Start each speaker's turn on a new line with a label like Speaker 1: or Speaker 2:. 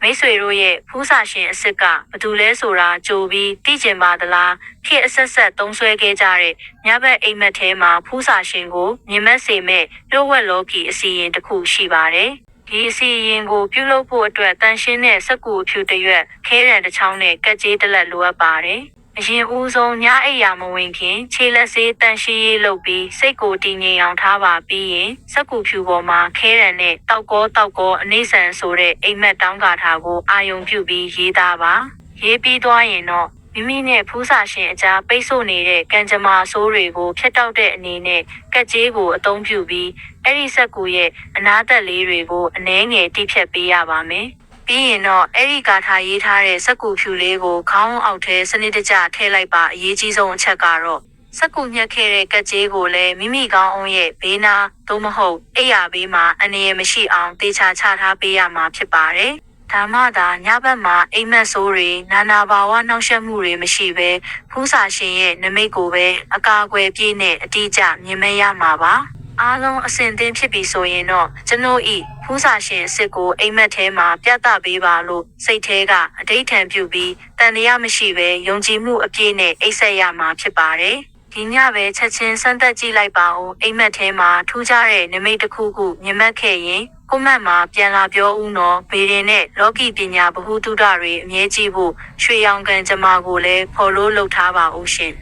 Speaker 1: မိတ်ဆွေတို့ရဲ့ဖူးစာရှင်အစ်စ်ကဘသူလဲဆိုတာကြိုပြီးသိကျင်ပါသလားခေတ်အဆက်ဆက်သုံးဆွဲခဲ့ကြတဲ့ညဘက်အိမ်မက်ထဲမှာဖူးစာရှင်ကိုမြင်မက်စေမဲ့လျှို့ဝှက်လောကီအစီရင်တစ်ခုရှိပါတယ်ဒီအစီရင်ကိုပြုလုပ်ဖို့အတွက်တန်ရှင်းတဲ့စက္ကူအဖြူတစ်ရွက်ခဲရန်တစ်ချောင်းနဲ့ကက်ကြေးတစ်လက်လိုအပ်ပါတယ်အရင်ဦးဆုံးညအိပ်ရာမဝင်ခင်ခြေလက်စေးတန်ရှင်းရေးလုပ်ပြီးစိတ်ကိုတည်ငြိမ်အောင်ထားပါပြီးရင်စက္ကူဖြူပေါ်မှာခဲရန်နဲ့တောက်ကောအနိဆန်ဆိုတဲ့အိမ်မက်တောင်းကာထားကိုအာယုံပြုပြီးရေးသားပါရေးပြီးသွားရင်တော့မိမိနဲ့ဖူးစာရှင်အကြားပိတ်ဆို့နေတဲ့ကံကြမ္မာဆိုးတွေကိုဖျက်တောက်တဲ့အနေနဲ့ကက်ကြေးကိုအသုံးပြုပြီးအဲ့ဒီစက္ကူရဲ့အနားသက်လေးတွေကိုအနှဲငယ်တိဖြတ်ပေးရပါမယ်ပြီးရင်တော့အဲ့ဒီကာထာရေးထားတဲ့စက္ကူဖြူလေးကိုခေါင်းအောက်ထဲစနစ်တကျထည့်လိုက်ပါအရေးကြီးဆုံးအချက်ကတော့စက္ကူညှက်ခဲ့တဲ့ကက်ကြေးကိုလည်းမိမိကောင်းအောင်ရဲ့ဘေးနာသို့မဟုတ်အိယာဘေးမှာအနေရမရှိအောင်တေချာချထားပေးရမှာဖြစ်ပါတယ်ဒါမှသာညဘက်မှာအိမ်မက်ဆိုးတွေနာနာဘာဝနှောက်ယှက်မှုတွေမရှိဘဲဖူးစာရှင်ရဲ့နမိတ်ကိုပဲအကာအကွယ်ပြည့်နဲ့အတိအကျမြင်မရမှာပါအားလုံးအဆင်သင့်ဖြစ်ပြီဆိုရင်တော့ကျွန်ုပ်ဤဖူးစာရှင်အစ်စ်ကိုအိမ်မက်ထဲမှာပြသပေးပါလို့စိတ်ထဲကအဓိဋ္ဌာန်ပြုပြီးတန်တရားမရှိဘဲယုံကြည်မှုအပြည့်နဲ့အိပ်ဆက်ရမှာဖြစ်ပါတယ်ဒီညပဲချက်ချင်းစမ်းသပ်ကြည့်လိုက်ပါဦးအိမ်မက်ထဲမှာထူးခြားတဲ့နမိတ်တစ်ခုခုမြင်မှတ်ခဲ့ရင်ကိုမတ်မှာပြန်လာပြောဦးနော်ဗေဒင်နဲ့လောကီပညာဗဟုသုတတွေအမြဲကြည့်ဖို့ရွှေရောင်ကန်ကြမ္မာကိုလည်းဖော်လို့လုပ်ထားပါဦးရှင်